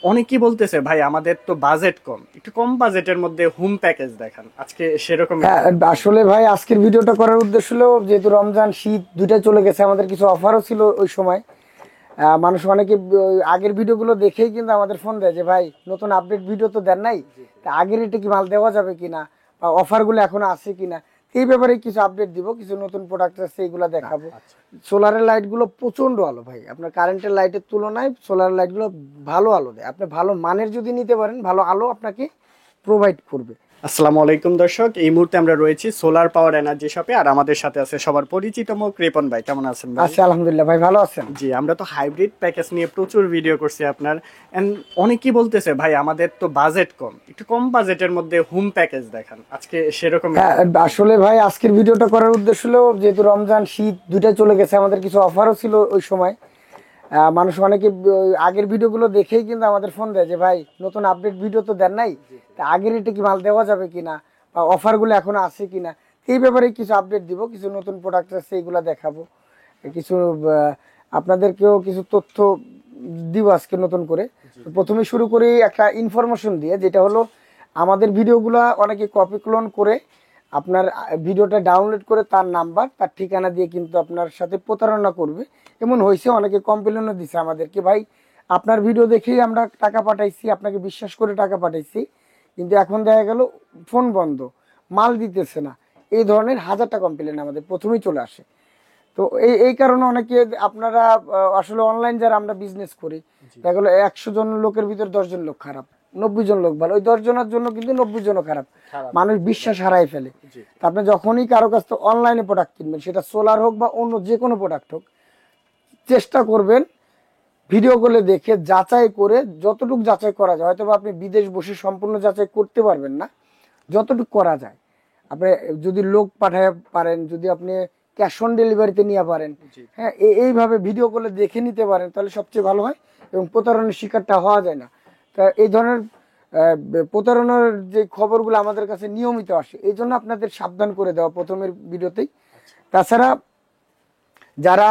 অনেকেই বলতেছে ভাই আমাদের তো বাজেট কম, একটু কম বাজেটের মধ্যে হোম প্যাকেজ দেখান। আজকে সেরকম হ্যাঁ, আসলে ভাই আজকের ভিডিওটা করার উদ্দেশ্য হলো যেহেতু রমজান শীত দুইটাই চলে গেছে, আমাদের কিছু অফারও ছিল ওই সময়। মানুষ অনেকে আগের ভিডিওগুলো দেখেই কিন্তু আমাদের ফোন দেয় যে ভাই নতুন আপডেট ভিডিও তো দেন নাই, তা আগের রেটে কি মাল দেওয়া যাবে কিনা বা অফারগুলো এখনো আছে কিনা, এই ব্যাপারে কিছু আপডেট দিব, কিছু নতুন প্রোডাক্ট আছে এইগুলো দেখাবো। আচ্ছা। সোলারের লাইটগুলো প্রচন্ড আলো ভাই, আপনার কারেন্টের লাইটের তুলনায় সোলার লাইটগুলো ভালো আলো দেয়। আপনি ভালো মানের যদি নিতে পারেন ভালো আলো আপনাকে প্রোভাইড করবে। আসসালামু আলাইকুম দর্শক, এই মুহূর্তে আমরা রয়েছি সোলার পাওয়ার এনার্জি শপে, আর আমাদের সাথে আছে সবার পরিচিত মুখ রিপন ভাই। কেমন আছেন ভাই? আচ্ছা, আলহামদুলিল্লাহ ভাই, ভালো আছেন? জি, আমরা তো হাইব্রিড প্যাকেজ নিয়ে প্রচুর ভিডিও করছি আপনার। এন্ড অনেকেই বলতেছে ভাই আমাদের তো বাজেট কম, একটু কম বাজেটের মধ্যে হোম প্যাকেজ দেখান। আজকে সেরকম হ্যাঁ, আসলে ভাই আজকের ভিডিওটা করার উদ্দেশ্য হলো যেহেতু রমজান শীত দুইটাই চলে গেছে, আমাদের কিছু অফারও ছিল ওই সময়। মানুষ অনেকে আগের ভিডিওগুলো দেখেই কিন্তু আমাদের ফোন দেয় যে ভাই নতুন আপডেট ভিডিও তো দেন নাই, তা আগের রেটে কি মাল দেওয়া যাবে কিনা বা অফারগুলো এখনো আছে কিনা, এই ব্যাপারে কিছু আপডেট দিব, কিছু নতুন প্রোডাক্ট আছে এইগুলো দেখাবো, কিছু আপনাদেরকেও কিছু তথ্য দিব আজকে নতুন করে। তো প্রথমে শুরু করি একটা ইনফরমেশন দিয়ে, যেটা হলো আমাদের ভিডিওগুলো অনেকে কপি ক্লোন করে আপনার ভিডিওটা ডাউনলোড করে তার নাম্বার তার ঠিকানা দিয়ে কিন্তু আপনার সাথে প্রতারণা করবে। এমন হয়েছে, অনেকে কমপ্লেনও দিছে আমাদেরকে, ভাই আপনার ভিডিও দেখেই আমরা টাকা পাঠাইছি, আপনাকে বিশ্বাস করে টাকা পাঠাইছি, কিন্তু এখন দেখা গেল ফোন বন্ধ, মাল দিতেছে না। এই ধরনের হাজারটা কমপ্লেন আমাদের প্রথমেই চলে আসে। তো এই এই কারণে অনেকে আপনারা আসলে অনলাইন যারা আমরা বিজনেস করি, দেখা গেলো 100 জন লোকের ভিতর 10 জন লোক খারাপ, 90 জন লোক ভালো, ওই 10 জনের জন্য কিন্তু 90 জনও খারাপ। মানুষ বিশ্বাস হারাই ফেলে। তা আপনি যখনই কারো কাছ থেকে অনলাইনে প্রোডাক্ট কিনবেন, সেটা সোলার হোক বা অন্য যে কোনো প্রোডাক্ট হোক, চেষ্টা করবেন ভিডিও কলে দেখে যাচাই করে, যতটুকু যাচাই করা যায়, হয়তো আপনি বিদেশ বসে সম্পূর্ণ যাচাই করতে পারবেন না, যতটুকু করা যায় আপনি যদি লোক পাঠায় পারেন, যদি আপনি ক্যাশ অন ডেলিভারিতে নিয়ে পারেন, হ্যাঁ এইভাবে ভিডিও কলে দেখে নিতে পারেন, তাহলে সবচেয়ে ভালো হয় এবং প্রতারণার শিকারটা হওয়া যায় না। তা এই ধরনের প্রতারণার যে খবরগুলো আমাদের কাছে নিয়মিত আসে, এই জন্য আপনাদের সাবধান করে দেওয়া প্রথমের ভিডিওতেই। তাছাড়া যারা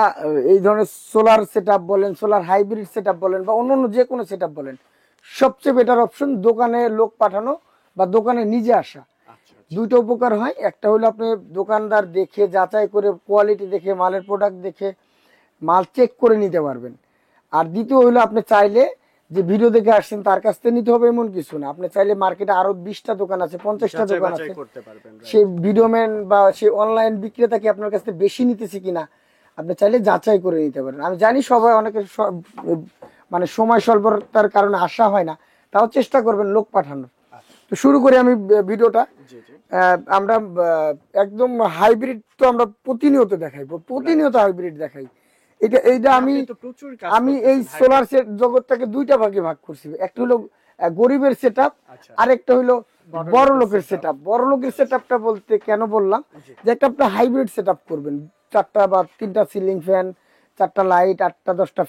এই ধরনের সোলার সেট বলেন, সোলার হাইব্রিড সেট বলেন বা অন্যান্য যে কোনো সেট বলেন, সবচেয়ে বেটার অপশন দোকানে লোক পাঠানো বা দোকানে নিজে আসা। দুইটা উপকার হয়, একটা হলো আপনি দোকানদার দেখে যাচাই করে কোয়ালিটি দেখে মালের প্রোডাক্ট দেখে মাল চেক করে নিতে পারবেন। আর দ্বিতীয় হলো আপনি চাইলে যে ভিডিও দেখে আসছেন তার কাছ থেকে নিতে হবে এমন কিছু না, আপনি চাইলে মার্কেটে আরো 20টা দোকান আছে, 50টা দোকান আছে, সেই ভিডিও ম্যান বা সেই অনলাইন বিক্রেতা কি আপনার কাছ থেকে বেশি নিতেছে কিনা আপনি চাইলে যাচাই করে নিতে পারেন। আমি জানি সবাই অনেকের মানে সময় স্বল্পতার কারণে আসা হয় না, তাও চেষ্টা করবেন লোক পাঠানোর। তো শুরু করি আমি ভিডিওটা। আমরা একদম হাইব্রিড তো আমরা প্রতিনিয়ত দেখাই, প্রতিনিয়ত হাইব্রিড দেখাই। এটা এইটা আমি আমি এই সোলার সেট জগৎটাকে দুইটা ভাগে ভাগ করছি। একটা হলো গরিবের সেট আপ, আরেকটা হলো বড় লোকের সেট আপ। বড় লোকের সেট আপটা বলতে কেন বললাম, যে একটা আপনি হাইব্রিড সেট আপ করবেন, 4টা বা 3টা সিলিং ফ্যান, 4টা লাইট, 8টা 10টা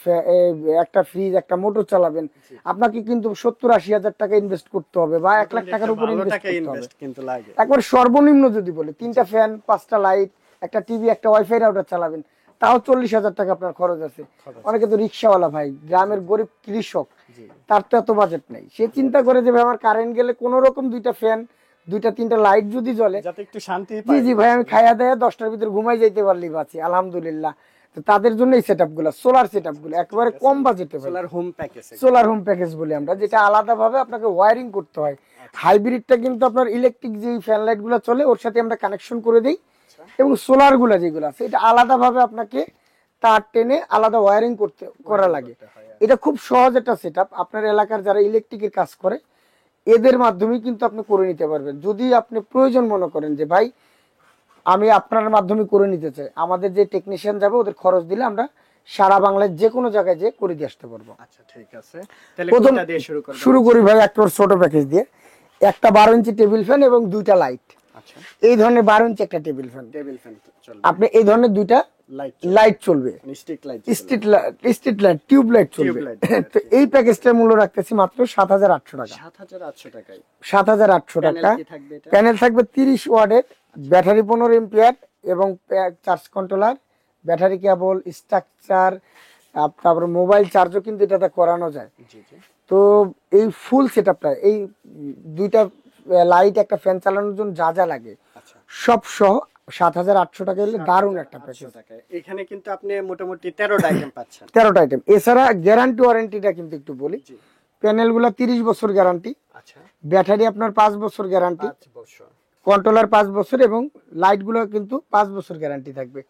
একটা ফ্রিজ, একটা মোটর চালাবেন, আপনাকে কিন্তু 70-80 হাজার টাকা ইনভেস্ট করতে হবে বা 1 লাখ টাকার উপর ইনভেস্ট করতে হবে। একবার সর্বনিম্ন যদি বলে 3টা ফ্যান, 5টা লাইট, একটা টিভি, একটা ওয়াইফাই রাউটার চালাবেন, তাও 40 হাজার টাকা আপনার খরচ আছে। অনেকে তো রিক্সাওয়ালা ভাই, গ্রামের গরিব কৃষক, তার তো এত বাজেট নাই, সে চিন্তা করে যে ভাই আমার কারেন্ট গেলে কোন রকম 2টা ফ্যান, 2টা 3টা লাইট যদি জ্বলে, যাতে একটু শান্তি জি পায়। জি ভাই, আমি খাইয়া দেয়া 10টার ভিতরে ঘুমাই যাইতে পারলেই বাঁচি, আলহামদুলিল্লাহ। তো তাদের জন্য এই সেট গুলো, সোলার সেট গুলো একেবারে কম বাজেটে, solar home package, solar home package বলি আমরা, যেটা আলাদা ভাবে আপনাকে ওয়ারিং করতে হয়। হাইব্রিডটা কিন্তু আপনার ইলেকট্রিক যে ফ্যান লাইট গুলো চলে ওর সাথে আমরা কানেকশন করে দিই, এবং সোলার গুলা যেগুলো আছে এটা আলাদা ভাবে আপনাকে তার টেনে আলাদা ওয়ারিং করা লাগে। এটা খুব সহজ একটা সেটআপ, আপনার এলাকার যারা ইলেকট্রিকের কাজ করে এদের মাধ্যমে কিন্তু আপনি করে নিতে পারবেন। যদি আপনি প্রয়োজন মনে করেন যে ভাই আমি আপনার মাধ্যমে করে নিতে চাই, আমাদের যে টেকনিশিয়ান যাবে ওদের খরচ দিলে আমরা সারা বাংলায় যে কোনো জায়গায় যে করে দিয়ে আসতে পারবো। আচ্ছা ঠিক আছে, তাহলে প্রথম কোনটা দিয়ে শুরু করব? শুরু করি ভাই একটা ছোট প্যাকেজ দিয়ে, একটা 12 ইঞ্চি টেবিল ফ্যান এবং 2টা লাইট। আচ্ছা, এই ধরনের 12 ইঞ্চি একটা টেবিল ফ্যান চলবে, আপনি এই ধরনের 2টা লাইট চলবে, স্ট্রিট লাইট, টিউব লাইট চলবে। তো এই প্যাকেজটার মূল্য রাখতেছি মাত্র 7,800 টাকা। 7,800 টাকায় 7,800 টাকা। প্যানেল থাকবে 30 ওয়াটের, ব্যাটারি 15 এম্পিয়ার এবং চার্জ কন্ট্রোলার, ব্যাটারি কেবল, স্ট্রাকচার, তারপর মোবাইল চার্জও কিন্তু এটাতে করানো যায়। তো এই ফুল সেটআপটা, এই দুইটা লাইট একটা ফ্যান চালানোর জন্য যা যা লাগে আচ্ছা সব সহ 7,800 টাকা হলে দারুণ একটা 7,800 প্যাকেজ। টাকায় এখানে কিন্তু আপনি মোটামুটি 13টা আইটেম পাচ্ছেন। 13টা আইটেম। এছাড়া গ্যারান্টি ওয়ারেন্টিটা কিন্তু একটু বলি, জি প্যানেলগুলো 30 বছর গ্যারান্টি, আচ্ছা ব্যাটারি আপনার 5 বছর গ্যারান্টি, 5 বছর। কন্ট্রোলার 5 বছর এবং লাইটগুলো কিন্তু 5 বছর গ্যারান্টি থাকবে।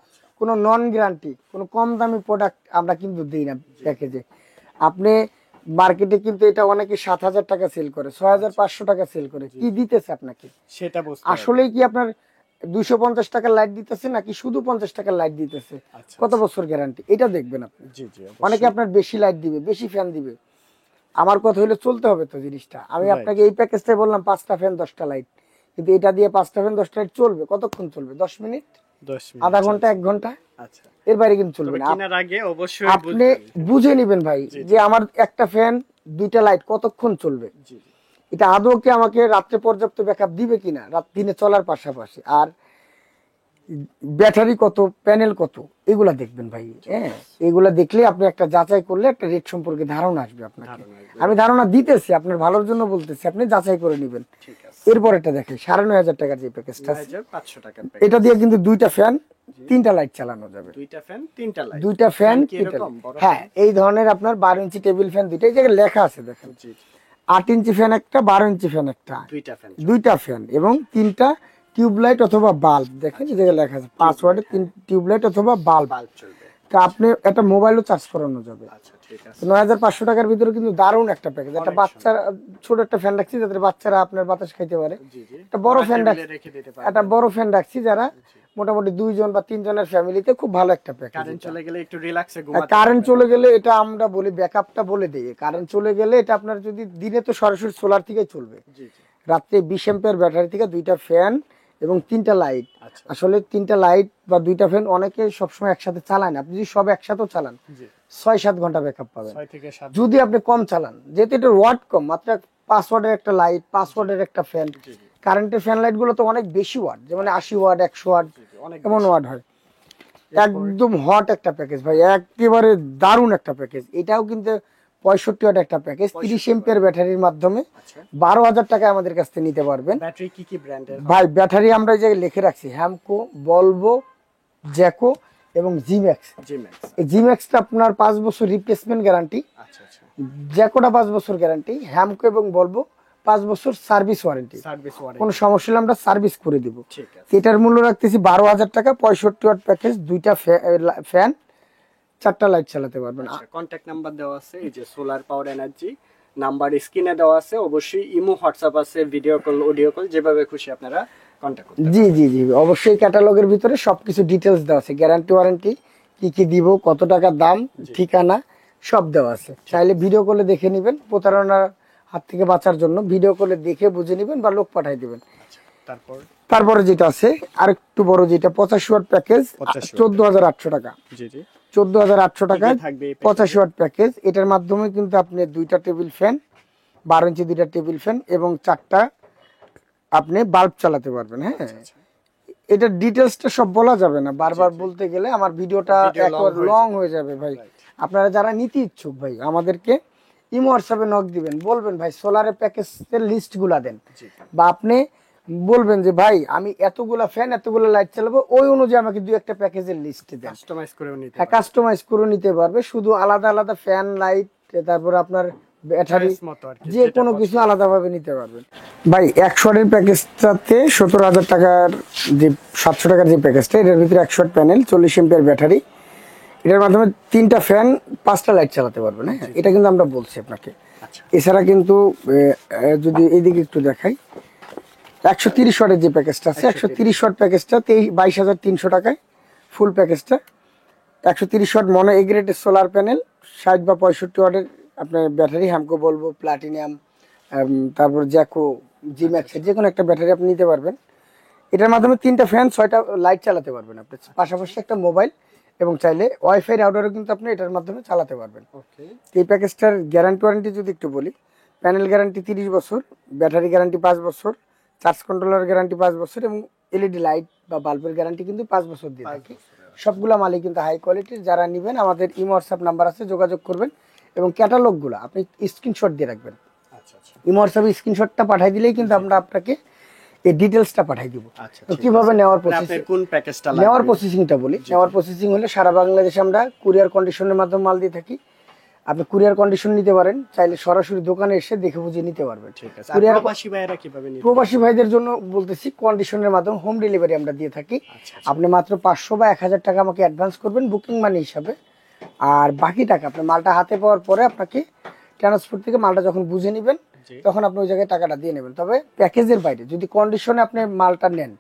কোনো নন গ্যারান্টি, কোনো কম দামি প্রোডাক্ট আমরা কিন্তু দিই না প্যাকেজে। আপনি মার্কেটে কিন্তু এটা অনেকে 7,000 টাকা সেল করে, 6,500 টাকা সেল করে, কি দিতেছে আপনাকে? সেটা বুঝতে আসলেই কি আপনার 250 টাকার লাইট দিতেছে নাকি শুধু 50 টাকার লাইট দিতেছে? আচ্ছা, কত বছর গ্যারান্টি এটা দেখবেন আপনি। জি জি অনেকে আপনার বেশি লাইট দিবে, বেশি ফ্যান দিবে। আমার কথা হলো চলতে হবে তো জিনিসটা। আমি Right. আপনাকে এই প্যাকেজটাই বললাম 5টা ফ্যান 10টা লাইট, কিন্তু এটা দিয়ে 5টা ফ্যান 10টা লাইট চলবে কতক্ষণ? চলবে 10 মিনিট, 10 মিনিট, আধা ঘন্টা, 1 ঘন্টা, আচ্ছা। এর বাইরে কিন্তু চলবে তবে না। কেনার আগে অবশ্যই আপনি বুঝবেন। বুঝে নেবেন ভাই যে আমার একটা ফ্যান 2টা লাইট কতক্ষণ চলবে, জি জি এটা আদৌ কি আমাকে রাত্রে পর্যাপ্ত ব্যাকআপ দিবে কিনা, রাত দিনে চলার পাশাপাশি, আর ব্যাটারি কত, প্যানেল কত, এগুলা দেখবেন ভাই। হ্যাঁ, এগুলা দেখলে আপনি একটা যাচাই করলে একটা রেট সম্পর্কে ধারণা আসবে আপনাকে। ধারণা আসবে। আমি ধারণা দিতেছি, আপনার ভালোর জন্য বলতেছি, আপনি যাচাই করে নেবেন। ঠিক আছে। এরপর এটা দেখে 9,500 টাকার যে প্যাকেজটা আছে, 9,500 টাকার এটা দিয়ে কিন্তু 2টা ফ্যান 3টা লাইট চালানো যাবে। 2টা ফ্যান 3টা লাইট। 2টা ফ্যান কি এরকম বড়? হ্যাঁ, এই ধরনের আপনার 12 ইঞ্চি টেবিল ফ্যান দুইটা, এই জায়গায় লেখা আছে দেখেন, জি 8 ইঞ্চি ফ্যান একটা, 12 ইঞ্চি ফ্যান একটা, 2টা ফ্যান। 2টা ফ্যান এবং 3টা টিউবলাইট অথবা বাল্ব। দেখেন এই জায়গায় লেখা আছে পাসওয়ার্ডে 3 টিউবলাইট অথবা বাল্ব। বাল্ব চলবে। তা আপনি একটা মোবাইলও চার্জ করানো যাবে। আচ্ছা ঠিক আছে। 9,500 টাকার ভিতরে কিন্তু দারুণ একটা প্যাকেজ। একটা অনেক বাচ্চার ছোট একটা ফ্যান রাখছি যাতে বাচ্চারা আপনার বাতাস খাইতে পারে। জি জি। একটা বড় ফ্যান টেবিলে রাখছি, রেখে দিতে একটা পারবেন। বড় ফ্যান রাখছি যারা মোটামুটি 2 জন বা 3 জনের ফ্যামিলিতে খুব ভালো একটা প্যাকেজ। কারেন্ট চলে গেলে একটু রিল্যাক্সে ঘুমাতে কারেন্ট পারবেন। চলে গেলে এটা আমরা বলি ব্যাকআপটা বলে দিই। কারেন্ট চলে গেলে এটা আপনার যদি দিনে তো সরাসরি সোলার থেকে চলবে, জি জি রাত্রে 20 অ্যাম্পিয়ার ব্যাটারি থেকে 2টা ফ্যান এবং 3টা লাইট। আচ্ছা আসলে 3টা লাইট বা 2টা ফ্যান অনেকে সবসময় একসাথে চালায় না। আপনি যদি সব একসাথেও চালান জি 6-7 ঘন্টা ব্যাকআপ পাবেন। 6 থেকে 7। যদি আপনি কম চালান, যেহেতু এটা ওয়াট কম, মাত্র 5 ওয়াটের একটা লাইট, 5 ওয়াটের একটা ফ্যান। জি জি কারেন্টের ফ্যান লাইট গুলো তো অনেক বেশি ওয়াট, যেমন 80 ওয়াট, 100 ওয়াট, জি জি, অনেক এমন বেশি। ওয়াট হয়। একদম হট একটা প্যাকেজ ভাই, একেবারে দারুণ একটা প্যাকেজ। এটাও কিন্তু 65 ওয়াট একটা প্যাকেজ, 30 এম্পিয়ার ব্যাটারির মাধ্যমে আচ্ছা 12,000 টাকায় আমাদের কাছ থেকে নিতে পারবেন। ব্যাটারি কি ব্র্যান্ডের? ভাই ব্যাটারি আমরা এই জায়গায় লিখে রাখছি হ্যামকো, ভলভো, জ্যাকো এবং জিম্যাক্স। জি ম্যাক্স। এই জিম্যাক্সটা আপনার 5 বছর রিপ্লেসমেন্ট গ্যারান্টি, আচ্ছা আচ্ছা। জ্যাকোটা 5 বছর গ্যারান্টি, হ্যামকো এবং ভলভো 5 বছর সার্ভিস ওয়ারেন্টি। Service warranty. কোনো সমস্যা হলে আমরা সার্ভিস করে দিব। ঠিক আছে। এটার মূল্য রাখতেছি 12,000 টাকা, 65 ওয়াট প্যাকেজ, 2টা ফ্যান, 4টা লাইট চালাতে পারবেন। আচ্ছা কন্টাক্ট নাম্বার দেওয়া আছে, এই যে সোলার পাওয়ার এনার্জি নাম্বার স্ক্রিনে দেওয়া আছে। অবশ্যই ইমো, হোয়াটসঅ্যাপ আছে, ভিডিও কল, অডিও কল, যেভাবে খুশি আপনারা কন্টাক্ট করতে পারেন। জি জি জি, অবশ্যই ক্যাটালগের ভিতরে সবকিছু ডিটেলস দেওয়া আছে, গ্যারান্টি ওয়ারেন্টি, কি কি দিব, কত টাকা দাম, ঠিকানা সব দেওয়া আছে। চাইলে ভিডিও কলে দেখে নেবেন, প্রতারণার হাত থেকে বাঁচার জন্য ভিডিও কলে দেখে বুঝে নেবেন বা লোক পাঠাই দিবেন। আচ্ছা তারপর তারপরে যেটা আছে আরেকটু বড়, যেটা 85 ওয়াট প্যাকেজ, 85 14,800 টাকা। জি জি 14,800 টাকায় থাকবে এই 85 ওয়াট প্যাকেজ। এটার মাধ্যমে কিন্তু আপনি 2টা টেবিল ফ্যান, 12 ইঞ্চি 2টা টেবিল ফ্যান এবং 4টা আপনি বাল্ব চালাতে পারবেন। হ্যাঁ, আচ্ছা এটা ডিটেলসটা সব বলা যাবে না, বারবার বলতে গেলে আমার ভিডিওটা Video একবার long হয়ে লং যাবে। হয়ে যাবে ভাই। Right. আপনারা যারা নিতে ইচ্ছুক ভাই, আমাদেরকে ইমো হোয়াটসঅ্যাপে নক দিবেন, বলবেন ভাই সোলারের প্যাকেজের লিস্টগুলা দেন, জি বা আপনি বলবেন যে ভাই আমি এতগুলা ফ্যান, এতগুলা লাইট চালাবো, ওই অনুযায়ী আমাকে 2-1টা প্যাকেজের লিস্ট দেন। কাস্টমাইজ করেও নিতে হ্যাঁ, পারেন। কাস্টমাইজ করে নিতে পারবে, শুধু আলাদা আলাদা ফ্যান, লাইট, তারপর আপনার ব্যাটারি, Choice মতো আর কি, যে যেটা কোনো পছন্দ। কিছু আলাদাভাবে নিতে পারবেন। ভাই 100 ওয়াটের প্যাকেজটাতে 17,000 টাকার যে 700 টাকার যে প্যাকেজটা, এটার ভিতরে 100 ওয়াট প্যানেল, 40 এম্পিয়ার ব্যাটারি, এটার মাধ্যমে 3টা ফ্যান, 5টা লাইট চালাতে পারবেন। হ্যাঁ, এটা কিন্তু আমরা বলছি আপনাকে। আচ্ছা এছাড়া কিন্তু যদি এইদিকে একটু দেখাই, 130 ওয়াটের যে প্যাকেজটা আছে, 130 ওয়াট প্যাকেজটা 22,300 টাকায় ফুল প্যাকেজটা। 130 ওয়াট মনো এগ্রেডেড সোলার প্যানেল, 60 বা 65 ওয়াটের আপনার ব্যাটারি, হ্যামকো, বলবো, প্লাটিনাম, তারপর জ্যাকো, জিম্যাক্সের যে কোনো একটা ব্যাটারি আপনি নিতে পারবেন। এটার মাধ্যমে 3টা ফ্যান, 6টা লাইট চালাতে পারবেন আপনি, পাশাপাশি একটা মোবাইল, এবং চাইলে ওয়াইফাই রাউটারও কিন্তু আপনি এটার মাধ্যমে চালাতে পারবেন। ওকে এই প্যাকেজটার গ্যারান্টি ওয়ারেন্টি যদি একটু বলি, প্যানেল গ্যারান্টি 30 বছর, ব্যাটারি গ্যারান্টি 5 বছর, চার্জ কন্ট্রোলার গ্যারান্টি 5 বছর এবং এলইডি লাইট বা বাল্বের গ্যারান্টি কিন্তু 5 বছর দিয়ে থাকি। সবগুলা মালই কিন্তু হাই কোয়ালিটির। যারা নেবেন আমাদের ইমো হোয়াটসঅ্যাপ নাম্বার আছে, যোগাযোগ করবেন। এবং ক্যাটালগুলো আপনি স্ক্রিনশট দিয়ে রাখবেন। আচ্ছা আচ্ছা ইমো হোয়াটসঅ্যাপে স্ক্রিনশটটা পাঠিয়ে দিলেই কিন্তু আমরা আপনাকে এই ডিটেলসটা পাঠিয়ে দিব। আচ্ছা তো কিভাবে নেওয়ার মানে প্রসেস, আপনার কোন প্যাকেজটা নেওয়ার লাগবে? প্রসেসিংটা বলি। নেওয়ার প্রসেসিং হলে সারা বাংলাদেশে আমরা কুরিয়ার কন্ডিশনের মাধ্যমে মাল দিয়ে থাকি। আপনি কুরিয়ার কন্ডিশন নিতে পারেন, চাইলে সরাসরি দোকানে এসে দেখে বুঝে নিতে পারবেন। ঠিক আছে। আর কুরিয়ার প্রবাসী ভাইয়েরা কিভাবে নিবে? প্রবাসী ভাইদের জন্য বলতেছি কন্ডিশনের মাধ্যমে হোম ডেলিভারি আমরা দিয়ে থাকি। আচ্ছা আপনি মাত্র 500 বা 1000 টাকা আমাকে অ্যাডভান্স করবেন বুকিং মানি হিসাবে, আর বাকি টাকা আপনি মালটা হাতে পাওয়ার পরে আপনাকে ট্রান্সপোর্ট থেকে মালটা যখন বুঝে নেবেন জি। তখন আপনি ওই জায়গায় টাকাটা দিয়ে নেবেন। তবে প্যাকেজের বাইরে যদি কন্ডিশনে আপনি মালটা নেন,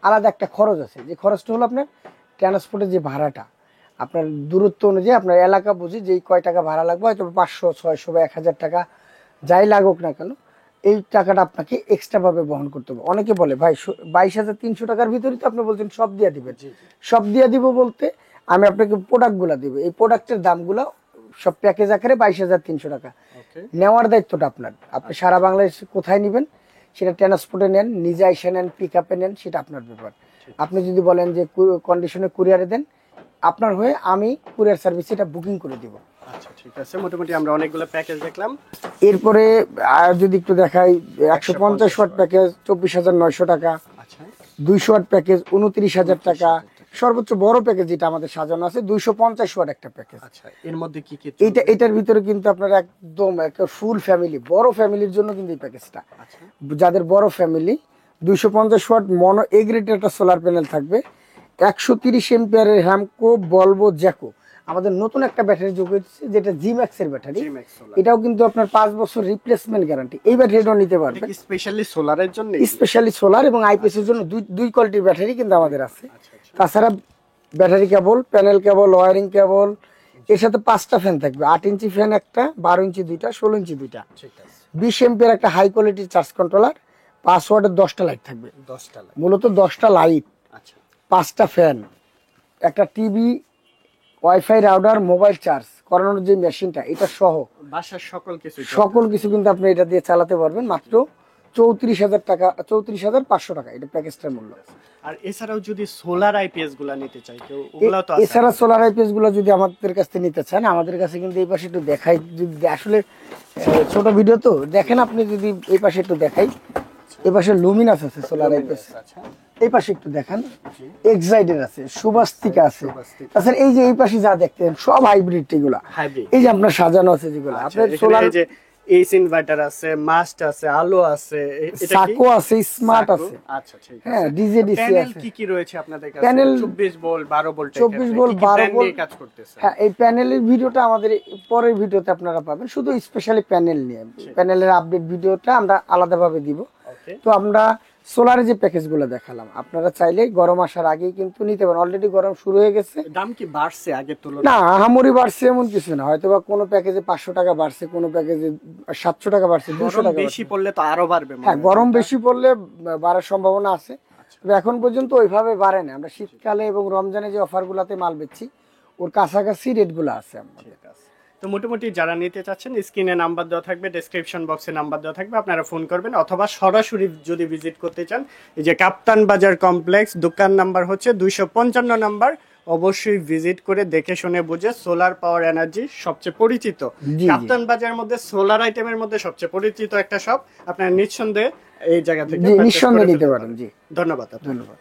আলাদা একটা খরচ আছে। যে খরচটা হলো আপনার ট্রান্সপোর্টের যে ভাড়াটা, আপনার দূরত্ব অনুযায়ী আপনার এলাকা বুঝি যেই কয় টাকা ভাড়া লাগবে, হয়তো 500, 600 বা 1000 টাকা যাই লাগুক না কেন, এই টাকাটা আপনাকে এক্সট্রা ভাবে বহন করতে হবে। অনেকে বলে ভাই 22,300 টাকার ভিতরেই তো আপনি বলছেন সব দিয়ে দিবেন। সব দিয়ে দিব বলতে আমি আপনাকে প্রোডাক্টগুলো দিব, এই প্রোডাক্টের দামগুলো সব প্যাকেজ আকারে 22,300 টাকা। ওকে নেওয়ার দায়িত্বটা আপনার। আপনি সারা বাংলাদেশে কোথায় নেবেন, সেটা ট্রান্সপোর্টে নেন, নিজে এসে নেন, পিক আপে নেন, সেটা আপনার ব্যাপার। আপনি যদি বলেন যে কন্ডিশনে কুরিয়ারে দেন, আপনার হয়ে আমি কুরিয়ার সার্ভিস এটা বুকিং করে দিব। আচ্ছা ঠিক আছে। মোটামুটি আমরা অনেকগুলো প্যাকেজ দেখলাম। এরপরে আর যদি একটু দেখাই, 150 ওয়াট প্যাকেজ 24,900 টাকা, আচ্ছা 200 ওয়াট প্যাকেজ 29,000 টাকা, সর্বোচ্চ বড় প্যাকেজ যেটা আমাদের সাজানো আছে 250 ওয়াট একটা প্যাকেজ। আচ্ছা এর মধ্যে কি কি? এটার ভিতরে কিন্তু আপনার একদম একটা ফুল ফ্যামিলি, বড় ফ্যামিলির জন্য কিন্তু এই প্যাকেজটা। আচ্ছা যাদের বড় ফ্যামিলি, 250 ওয়াট মনো এগ্রেটেড একটা সোলার প্যানেল থাকবে, 130 এম্পিয়ারের হ্যামকো বলবো জ্যাকো আমাদের নতুন একটা ব্যাটারি যোগ হয়েছে, যেটা জিম্যাক্স এর ব্যাটারি। জিম্যাক্স সোলার। এটাও কিন্তু আপনার 5 বছর রিপ্লেসমেন্ট গ্যারান্টি। এই ব্যাটারিটাও নিতে পারবেন। এটা কি স্পেশালি সোলারের জন্য? স্পেশালি সোলার এবং আইপিএস এর জন্য দুই কোয়ালিটির ব্যাটারি কিন্তু আমাদের আছে। আচ্ছা আচ্ছা তাছাড়া battery cable, panel cable, wiring cable, এর সাথে 5টা ফ্যান থাকবে। 8 ইঞ্চি ফ্যান একটা, 12 ইঞ্চি দুইটা, 16 ইঞ্চি দুইটা, ঠিক আছে। 20 এম্পিয়ার একটা হাই কোয়ালিটির চার্জ কন্ট্রোলার, 5 ওয়াটের 10টা লাইট থাকবে। 10টা লাগে। মূলত 10টা লাইট, আচ্ছা 5টা ফ্যান, একটা TV, wifi router, mobile charge করানোর যে মেশিনটা, এটা সহ বাসার সকল কিছু সকল কিছু কিন্তু আপনি এটা দিয়ে চালাতে পারবেন মাত্র 34,000 টাকা, 34,500 টাকা এটা প্যাকেজটার মূল্য। আর এছাড়াও যদি সোলার আইপিএস গুলা নিতে চাই কেউ, ওগুলাও তো আছে? এছাড়া সোলার আইপিএস গুলো যদি আমাদের কাছ থেকে নিতে চান, আমাদের কাছে কিন্তু এই পাশে একটু দেখাই, যদি আসলে ছোট ভিডিও তো দেখেন, আপনি যদি এই পাশে একটু দেখাই, এই পাশে লুমিনাস আছে সোলার আইপিএস, আচ্ছা এই পাশে একটু দেখান, এক্সাইডের আছে, সুবাস্তিকা আছে। সুবাস্তিকা। তাছাড়া এই যে এই পাশে যা দেখতেন সব হাইব্রিড, এগুলা হাইব্রিড। এই যে আপনার সাজানো আছে যেগুলো আপনার এখানে সোলার, এই যে এস ইনভার্টার আছে, মাস্ট আছে, আলো আছে, এটা কি? সাকো আছে, স্মার্ট সাকো? আছে, আচ্ছা ঠিক আছে। হ্যাঁ, ডিজে ডিসি প্যানেল আছে। কি কি রয়েছে আপনাদের কাছে? Panel 24 volt, 12 volt, 24 volt, 12 volt কাজ করতেছে। হ্যাঁ, এই প্যানেলের ভিডিওটা আমাদের পরের ভিডিওতে আপনারা পাবেন, শুধু স্পেশালি প্যানেল নিয়ে। প্যানেলের আপডেট ভিডিওটা আমরা আলাদাভাবে দিব। ওকে তো আমরা সোলারের যে প্যাকেজগুলো দেখালাম, আপনারা চাইলে গরম আসার আগেই কিন্তু নিতে পারেন। অলরেডি গরম শুরু হয়ে গেছে। দাম কি বাড়ছে আগের তুলনায়? না, আহামরি বাড়ছে এমন কিছু না, হয়তো বা কোনো প্যাকেজে 500 টাকা বাড়ছে, কোনো প্যাকেজে 700 টাকা বাড়ছে, 200 গরম টাকা বেশি বাড়ছে। পড়লে তো আরো বাড়বে মনে হ্যাঁ, হয়। গরম বেশি পড়লে বাড়ার সম্ভাবনা আছে, তবে এখন পর্যন্ত ওইভাবে বাড়ে না। আমরা শীতকালে এবং রমজানে যে অফারগুলোতে মাল বেচছি, ওর কাছাকাছি রেটগুলো আছে আমাদের। ঠিক আছে। তো মোটামুটি যারা নিতে চাচ্ছেন, স্ক্রিনে নাম্বার দেওয়া থাকবে, ডেসক্রিপশন বক্সে নাম্বার দেওয়া থাকবে, আপনারা ফোন করবেন, অথবা সরাসরি যদি ভিজিট করতে চান, এই যে কাপ্তান বাজার কমপ্লেক্স, দোকান নাম্বার হচ্ছে 255 নাম্বার। অবশ্যই ভিজিট করে দেখে শুনে বুঝে, সোলার পাওয়ার এনার্জি সবচেয়ে পরিচিত জি। কাপ্তান বাজারের মধ্যে, সোলার আইটেমের মধ্যে সবচেয়ে পরিচিত একটা শপ। আপনারা নিঃসন্দেহে এই জায়গা থেকে জি, purchase নিঃসন্দেহে করে নিতে ফেলতে পারেন। জি, ধন্যবাদ আপনাকে। ধন্যবাদ।